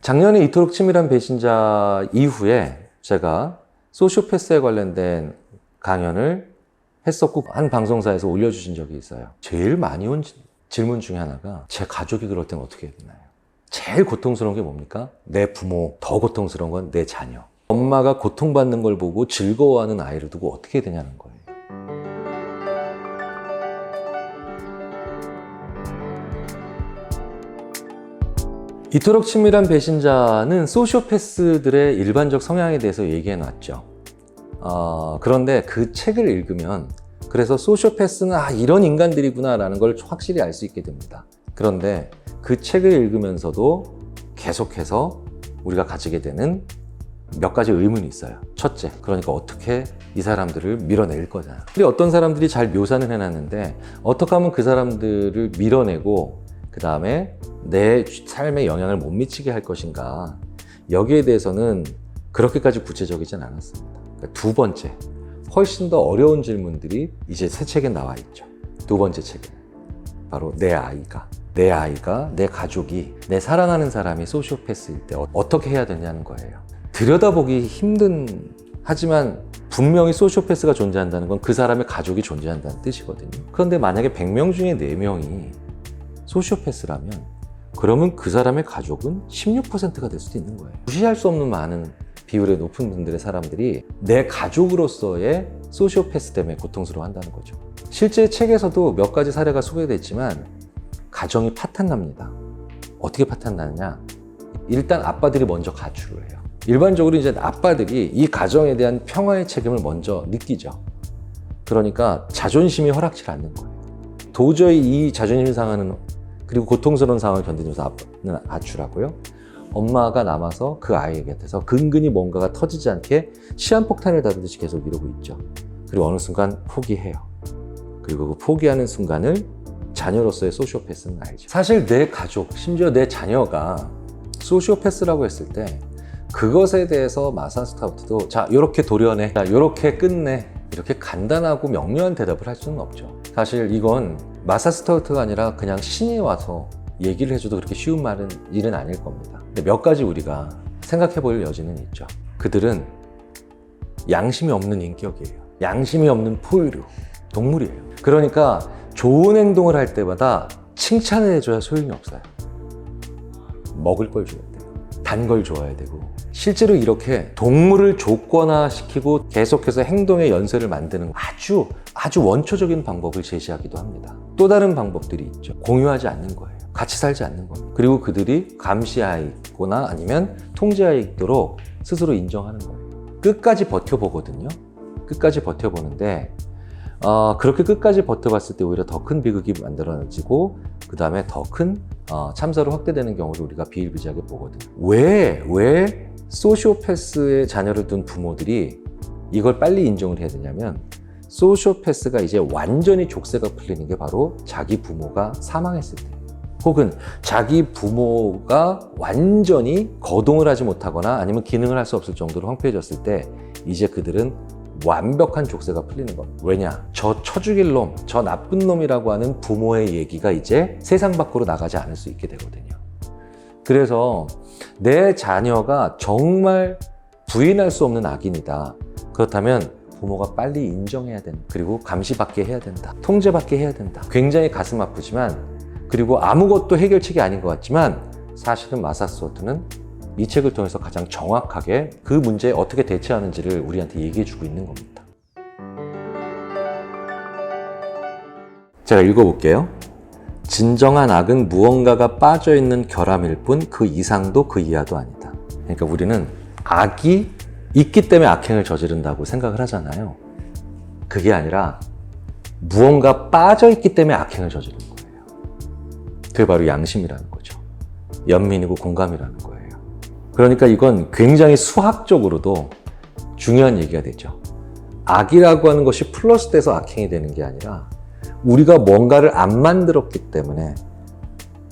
작년에 이토록 치밀한 배신자 이후에 제가 소시오패스에 관련된 강연을 했었고 한 방송사에서 올려주신 적이 있어요. 제일 많이 온 질문 중에 하나가 제 가족이 그럴 땐 어떻게 해야 되나요? 제일 고통스러운 게 뭡니까? 내 부모, 더 고통스러운 건 내 자녀. 엄마가 고통받는 걸 보고 즐거워하는 아이를 두고 어떻게 해야 되냐는 거예요. 이토록 치밀한 배신자는 소시오패스들의 일반적 성향에 대해서 얘기해 놨죠. 그런데 그 책을 읽으면 그래서 소시오패스는 이런 인간들이구나 라는 걸 확실히 알 수 있게 됩니다. 그런데 그 책을 읽으면서도 계속해서 우리가 가지게 되는 몇 가지 의문이 있어요. 첫째, 그러니까 어떻게 이 사람들을 밀어낼 거냐. 근데 어떤 사람들이 잘 묘사는 해놨는데 어떻게 하면 그 사람들을 밀어내고 그 다음에 내 삶에 영향을 못 미치게 할 것인가. 여기에 대해서는 그렇게까지 구체적이진 않았습니다. 그러니까 두 번째, 훨씬 더 어려운 질문들이 이제 새 책에 나와 있죠. 두 번째 책에는 바로 내 아이가, 내 가족이, 내 사랑하는 사람이 소시오패스일 때 어떻게 해야 되냐는 거예요. 들여다보기 힘든, 하지만 분명히 소시오패스가 존재한다는 건 그 사람의 가족이 존재한다는 뜻이거든요. 그런데 만약에 100명 중에 4명이 소시오패스라면 그러면 그 사람의 가족은 16%가 될 수도 있는 거예요. 무시할 수 없는 많은 비율의 높은 분들의 사람들이 내 가족으로서의 소시오패스 때문에 고통스러워한다는 거죠. 실제 책에서도 몇 가지 사례가 소개됐지만 가정이 파탄납니다. 어떻게 파탄나느냐? 일단 아빠들이 먼저 가출을 해요. 일반적으로 이제 아빠들이 이 가정에 대한 평화의 책임을 먼저 느끼죠. 그러니까 자존심이 허락치 않는 거예요. 도저히 이 자존심 상하는 그리고 고통스러운 상황을 견디면서 아빠는 가출하고요. 엄마가 남아서 그 아이 곁에서 근근히 뭔가가 터지지 않게 시한폭탄을 다루듯이 계속 이러고 있죠. 그리고 어느 순간 포기해요. 그리고 그 포기하는 순간을 자녀로서의 소시오패스는 알죠. 사실 내 가족, 심지어 내 자녀가 소시오패스라고 했을 때 그것에 대해서 마사 스타우트도 자, 요렇게 도려내, 자, 요렇게 끝내, 이렇게 간단하고 명료한 대답을 할 수는 없죠. 사실 이건 마사 스타우트가 아니라 그냥 신이 와서 얘기를 해줘도 그렇게 쉬운 일은 아닐 겁니다. 근데 몇 가지 우리가 생각해 볼 여지는 있죠. 그들은 양심이 없는 인격이에요. 양심이 없는 포유류, 동물이에요. 그러니까 좋은 행동을 할 때마다 칭찬을 해줘야 소용이 없어요. 먹을 걸 줘야 돼요. 단 걸 줘야 되고. 실제로 이렇게 동물을 조건화시키고 계속해서 행동의 연쇄를 만드는 아주 원초적인 방법을 제시하기도 합니다. 또 다른 방법들이 있죠. 공유하지 않는 거예요. 같이 살지 않는 겁니다. 그리고 그들이 감시하에 있거나 아니면 통제하에 있도록 스스로 인정하는 거예요. 끝까지 버텨보거든요. 끝까지 버텨보는데 그렇게 끝까지 버텨봤을 때 오히려 더 큰 비극이 만들어지고 그 다음에 더 큰 참사로 확대되는 경우를 우리가 비일비재하게 보거든요. 왜 소시오패스의 자녀를 둔 부모들이 이걸 빨리 인정을 해야 되냐면 소시오패스가 이제 완전히 족쇄가 풀리는 게 바로 자기 부모가 사망했을 때 혹은 자기 부모가 완전히 거동을 하지 못하거나 아니면 기능을 할 수 없을 정도로 황폐해졌을 때 이제 그들은 완벽한 족쇄가 풀리는 겁니다. 왜냐? 저 쳐죽일 놈, 저 나쁜 놈이라고 하는 부모의 얘기가 이제 세상 밖으로 나가지 않을 수 있게 되거든요. 그래서 내 자녀가 정말 부인할 수 없는 악인이다. 그렇다면 부모가 빨리 인정해야 된다. 그리고 감시받게 해야 된다. 통제받게 해야 된다. 굉장히 가슴 아프지만 그리고 아무것도 해결책이 아닌 것 같지만 사실은 마사 스튜어트는 이 책을 통해서 가장 정확하게 그 문제에 어떻게 대처하는지를 우리한테 얘기해주고 있는 겁니다. 제가 읽어볼게요. 진정한 악은 무언가가 빠져있는 결함일 뿐 그 이상도 그 이하도 아니다. 그러니까 우리는 악이 있기 때문에 악행을 저지른다고 생각을 하잖아요. 그게 아니라 무언가 빠져있기 때문에 악행을 저지르는 거예요. 그게 바로 양심이라는 거죠. 연민이고 공감이라는 거예요. 그러니까 이건 굉장히 수학적으로도 중요한 얘기가 되죠. 악이라고 하는 것이 플러스 돼서 악행이 되는 게 아니라 우리가 뭔가를 안 만들었기 때문에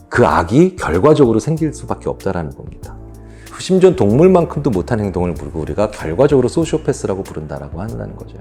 그 악이 결과적으로 생길 수밖에 없다는 겁니다. 심지어 동물만큼도 못한 행동을 부르고 우리가 결과적으로 소시오패스라고 부른다라고 한다는 거죠.